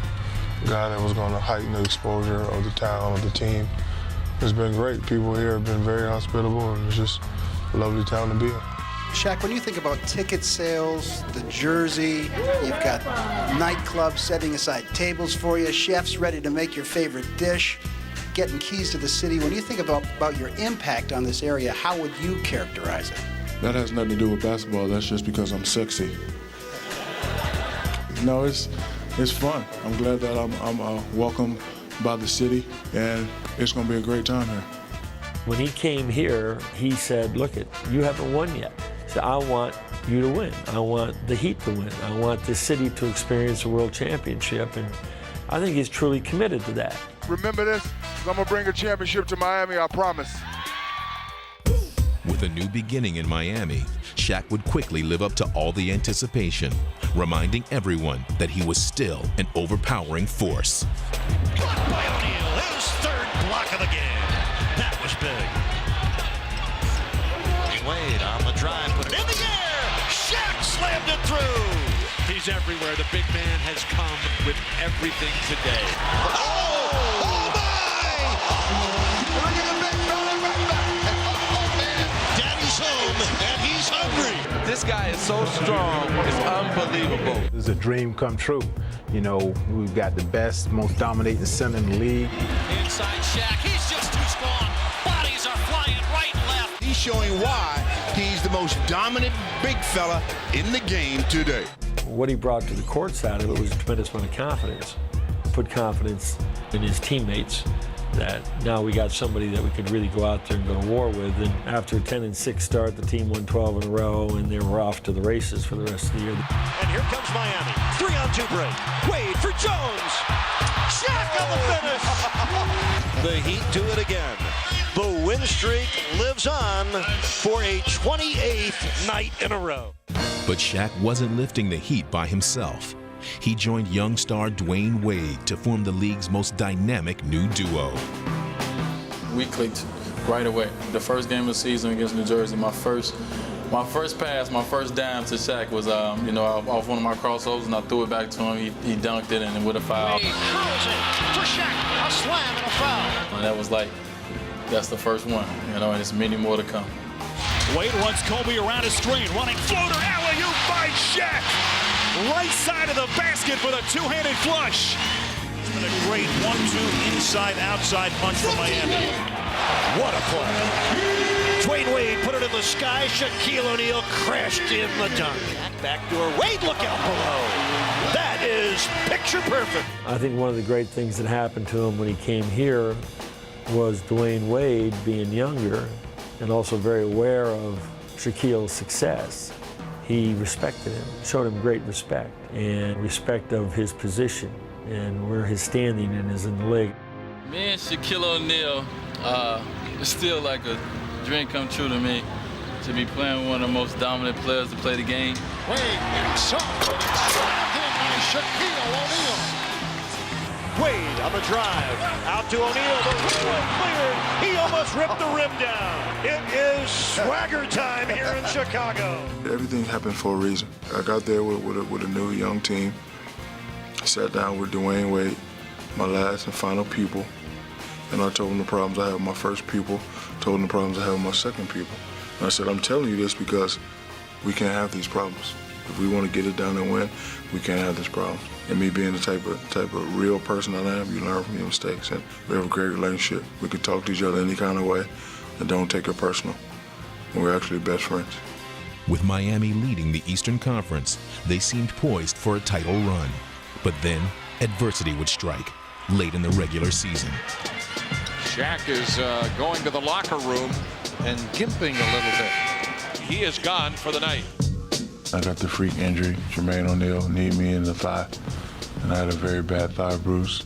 a guy that was going to heighten the exposure of the town, of the team. It's been great. People here have been very hospitable, and it's just a lovely town to be in. Shaq, when you think about ticket sales, the jersey, you've got nightclubs setting aside tables for you, chefs ready to make your favorite dish, getting keys to the city. When you think about your impact on this area, how would you characterize it? That has nothing to do with basketball. That's just because I'm sexy. No, it's fun. I'm glad that I'm welcomed by the city, and it's going to be a great time here. When he came here, he said, look, you haven't won yet. So I want you to win. I want the Heat to win. I want the city to experience a world championship, and I think he's truly committed to that. Remember this? I'm going to bring a championship to Miami, I promise. With a new beginning in Miami, Shaq would quickly live up to all the anticipation, reminding everyone that he was still an overpowering force. Blocked by O'Neal, his third block of the game. That was big. Wade on the drive, put it in the air. Shaq slammed it through. He's everywhere. The big man has come with everything today. Oh my! Look at the big fella right back. Oh man, Daddy's home and he's hungry. This guy is so strong. It's unbelievable. It's a dream come true. You know, we've got the best, most dominating center in the league. Inside Shaq, he's just too strong. Bodies are flying right and left. He's showing why he's the most dominant big fella in the game today. What he brought to the court side of it was a tremendous amount of confidence. Put confidence in his teammates that now we got somebody that we could really go out there and go to war with. And after a 10-6 start, the team won 12 in a row, and they were off to the races for the rest of the year. And here comes Miami. 3-on-2 break. Wade for Jones. Shaq on the finish. The Heat do it again. The win streak lives on for a 28th night in a row. But Shaq wasn't lifting the Heat by himself. he joined young star Dwayne Wade to form the league's most dynamic new duo. We clicked right away. The first game of the season against New Jersey, my first pass, my first dime to Shaq was, off one of my crossovers, and I threw it back to him. He dunked it, and with a foul. Wade curls it for Shaq, a slam and a foul. And that was that's the first one, and there's many more to come. Wade runs Kobe around a screen, running floater, alley-oop by Shaq. Right side of the basket for the two-handed flush. It's been a great 1-2 inside-outside punch from Miami. What a play. Dwayne Wade put it in the sky. Shaquille O'Neal crashed in the dunk. Backdoor. Wade, look out below. That is picture perfect. I think one of the great things that happened to him when he came here was Dwayne Wade being younger and also very aware of Shaquille's success. He respected him, showed him great respect and respect of his position and where his standing is in the league. Me and Shaquille O'Neal, it's still like a dream come true to me to be playing with one of the most dominant players to play the game. Wade, slammed in by Shaquille O'Neal. Wade on the drive, out to O'Neal, the rim cleared. He almost ripped the rim down. It is swagger time here in Chicago. Everything happened for a reason. I got there with a new young team. Sat down with Dwayne Wade, my last and final pupil, and I told him the problems I have with my first pupil, told him the problems I have with my second pupil. And I said, I'm telling you this because we can't have these problems. If we want to get it done and win, we can't have this problem. And me being the type of real person that I am, you learn from your mistakes. And we have a great relationship. We can talk to each other any kind of way and don't take it personal. And we're actually best friends. With Miami leading the Eastern Conference, they seemed poised for a title run. But then, adversity would strike late in the regular season. Shaq is going to the locker room and gimping a little bit. He is gone for the night. I got the freak injury. Jermaine O'Neal kneed me in the thigh, and I had a very bad thigh bruise.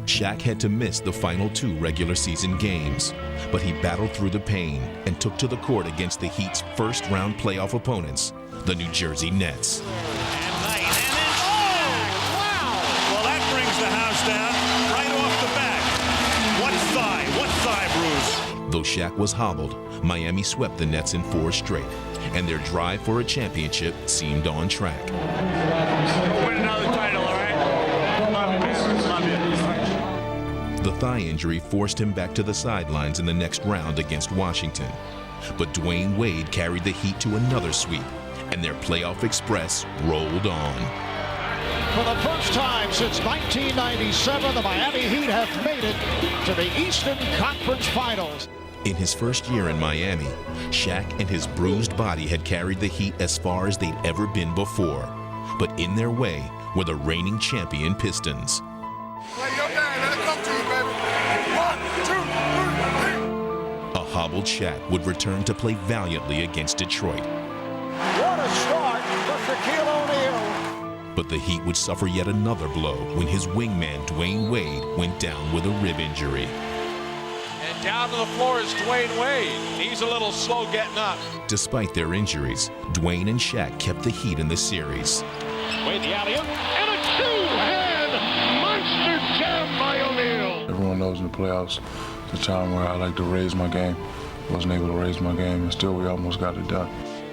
Shaq had to miss the final 2 regular season games, but he battled through the pain and took to the court against the Heat's first-round playoff opponents, the New Jersey Nets. The house down right off the back. What thigh bruise. Though Shaq was hobbled, Miami swept the Nets in 4 straight, and their drive for a championship seemed on track. We'll win another title, all right? The thigh injury forced him back to the sidelines in the next round against Washington. But Dwayne Wade carried the Heat to another sweep, and their playoff express rolled on. For the first time since 1997, the Miami Heat have made it to the Eastern Conference Finals. In his first year in Miami, Shaq and his bruised body had carried the Heat as far as they'd ever been before. But in their way were the reigning champion Pistons. A hobbled Shaq would return to play valiantly against Detroit. What a start for Shaquille O'Neal. But the Heat would suffer yet another blow when his wingman Dwayne Wade went down with a rib injury. And down to the floor is Dwayne Wade. He's a little slow getting up. Despite their injuries, Dwayne and Shaq kept the Heat in the series. Wade the alley-oop, and a two-hand monster jam by O'Neal. Everyone knows in the playoffs, it's a time where I like to raise my game. Wasn't able to raise my game, and still we almost got it done.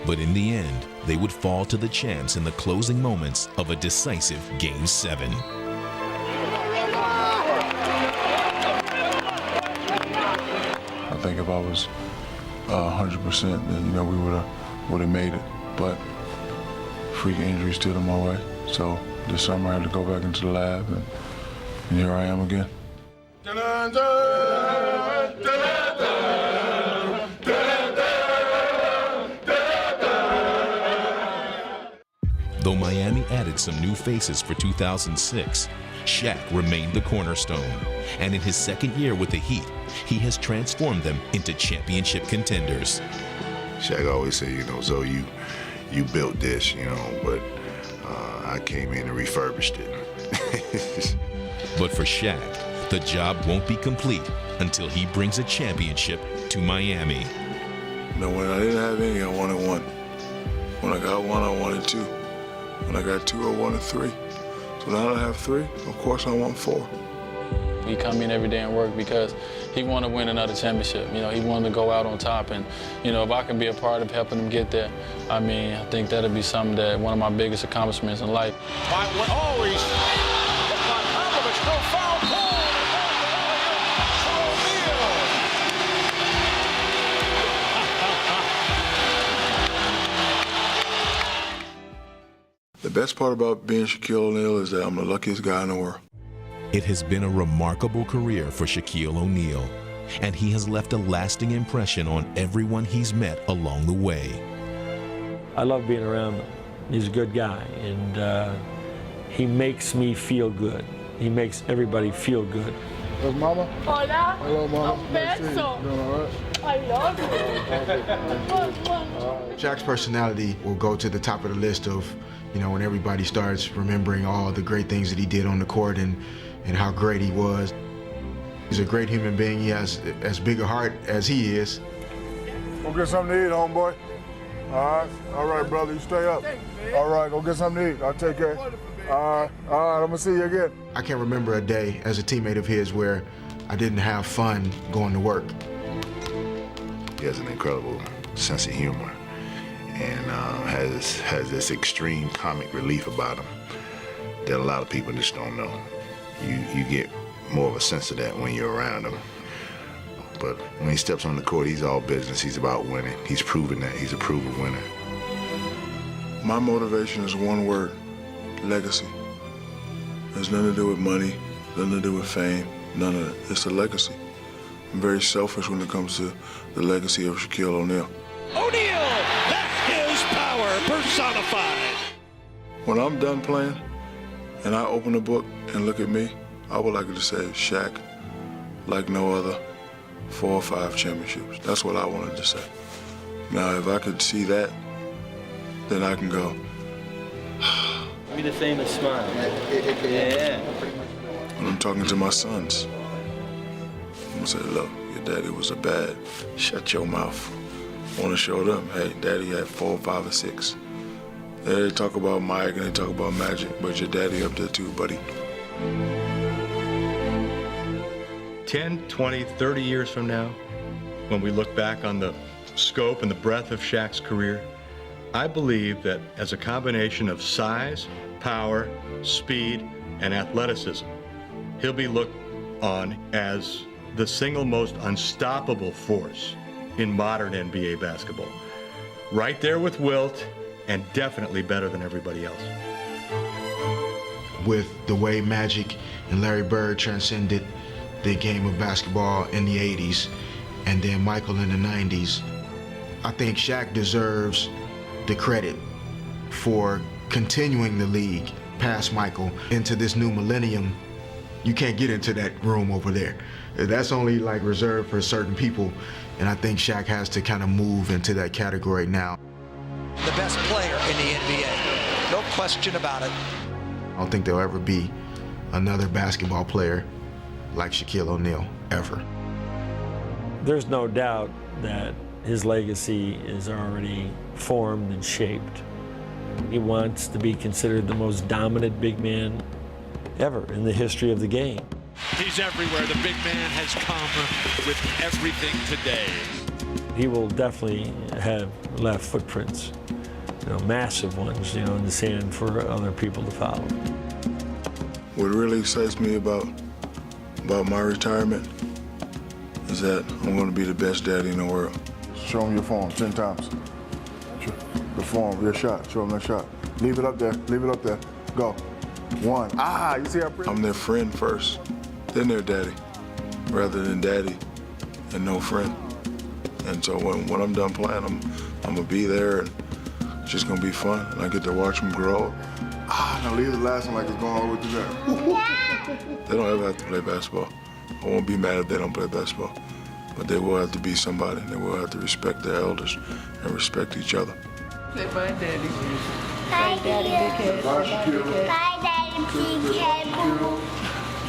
But in the end, they would fall to the chance in the closing moments of a decisive Game 7. I think if I was 100%, then we would have made it. But freak injury stood in my way. So this summer I had to go back into the lab, and here I am again. Though Miami added some new faces for 2006, Shaq remained the cornerstone. And in his second year with the Heat, he has transformed them into championship contenders. Shaq always said, Zoe, you built this, but I came in and refurbished it. But for Shaq, the job won't be complete until he brings a championship to Miami. When I didn't have any, I wanted one. When I got one, I wanted two. When I got two, I wanted three. So now that I have 3, of course I want 4. He come in every day and work because he want to win another championship. You know, he wanted to go out on top, and you know, if I can be a part of helping him get there, I mean, I think that'll be something that one of my biggest accomplishments in life. Oh, he's on top of it, still foul pole. The best part about being Shaquille O'Neal is that I'm the luckiest guy in the world. It has been a remarkable career for Shaquille O'Neal, and he has left a lasting impression on everyone he's met along the way. I love being around him. He's a good guy, and he makes me feel good. He makes everybody feel good. Where's Mama? Hola. Hello, Mama. Un beso. Doing all right? I love you. Shaq's personality will go to the top of the list of, you know, when everybody starts remembering all the great things that he did on the court and how great he was. He's a great human being. He has as big a heart as he is. Go get something to eat, homeboy. All right, brother, you stay up. All right, go get something to eat. I'll take care. All right, I'm gonna see you again. I can't remember a day as a teammate of his where I didn't have fun going to work. He has an incredible sense of humor and has this extreme comic relief about him that a lot of people just don't know. You get more of a sense of that when you're around him. But when he steps on the court, he's all business. He's about winning. He's proven that. He's a proven winner. My motivation is one word: legacy. It has nothing to do with money, nothing to do with fame, none of it. It's a legacy. I'm very selfish when it comes to the legacy of Shaquille O'Neal. O'Neal, that's his power personified. When I'm done playing and I open the book and look at me, I would like it to say, Shaq, like no other, 4 or 5 championships. That's what I wanted to say. Now, if I could see that, then I can go. Give me the famous smile. Yeah. When I'm talking to my sons, I'm gonna say, look, your daddy was a bad. Shut your mouth. I wanna show them, hey, daddy had 4, 5, or 6. Yeah, they talk about Mike and they talk about Magic, but your daddy up there too, buddy. 10, 20, 30 years from now, when we look back on the scope and the breadth of Shaq's career, I believe that as a combination of size, power, speed, and athleticism, he'll be looked on as the single most unstoppable force in modern NBA basketball. Right there with Wilt, and definitely better than everybody else. With the way Magic and Larry Bird transcended the game of basketball in the 80s, and then Michael in the 90s, I think Shaq deserves the credit for continuing the league past Michael into this new millennium. You can't get into that room over there. That's only like reserved for certain people, and I think Shaq has to kind of move into that category now. The best player in the NBA, no question about it. I don't think there'll ever be another basketball player like Shaquille O'Neal, ever. There's no doubt that his legacy is already formed and shaped. He wants to be considered the most dominant big man ever in the history of the game. He's everywhere. The big man has come with everything today. He will definitely have left footprints, massive ones, in the sand for other people to follow. What really excites me about my retirement is that I'm going to be the best daddy in the world. Show him your form 10 times. The form, your shot. Show him that shot. Leave it up there. Leave it up there. Go. 1. You see how pretty? I'm their friend first, then their daddy, rather than daddy and no friend. And so when I'm done playing, I'm gonna be there, and it's just gonna be fun, and I get to watch them grow. Now leave the last one like it's going all the way through there. They don't ever have to play basketball. I won't be mad if they don't play basketball. But they will have to be somebody. They will have to respect their elders and respect each other. Say bye, Daddy. Bye, Daddy, big head. Bye, Shaquille. Bye, Daddy, big head, boo-boo.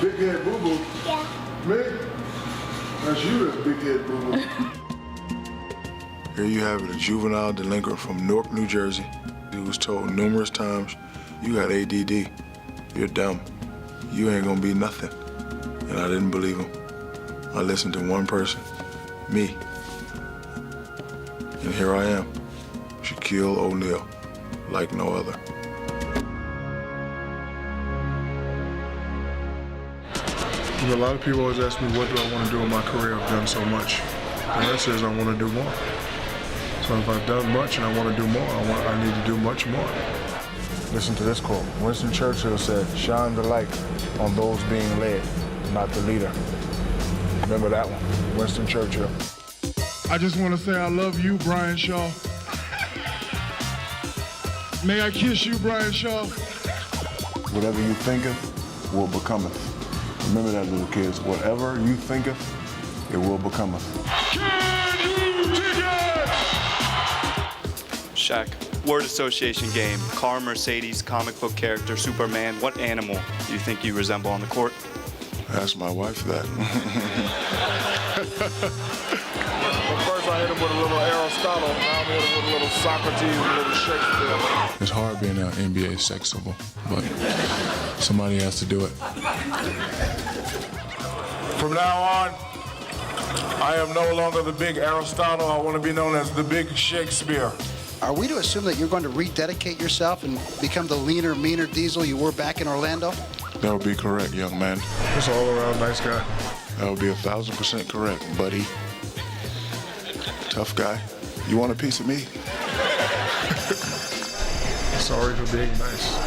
Big head boo-boo? Yeah. Me? That's you that's big head boo-boo. Here you have it, a juvenile delinquent from Newark, New Jersey. He was told numerous times, you got ADD. you're dumb. You ain't gonna be nothing. And I didn't believe him. I listened to one person, me. And here I am, Shaquille O'Neal, like no other. You know, a lot of people always ask me, what do I want to do in my career? I've done so much. The answer is I want to do more. So if I've done much and I want to do more, I need to do much more. Listen to this quote. Winston Churchill said, "Shine the light on those being led, not the leader." Remember that one, Winston Churchill. I just want to say I love you, Brian Shaw. May I kiss you, Brian Shaw? Whatever you thinketh will becometh. Remember that, little kids. Whatever you thinketh, it will becometh. Shaq, word association game, car, Mercedes, comic book character, Superman. What animal do you think you resemble on the court? Ask my wife that. First I hit him with a little Aristotle, now I'm hitting him with a little Socrates, a little Shakespeare. It's hard being an NBA sex symbol, but somebody has to do it. From now on, I am no longer the big Aristotle. I want to be known as the big Shakespeare. Are we to assume that you're going to rededicate yourself and become the leaner, meaner Diesel you were back in Orlando? That would be correct, young man. Just all around nice guy. That would be 1,000% correct, buddy. Tough guy. You want a piece of me? Sorry for being nice.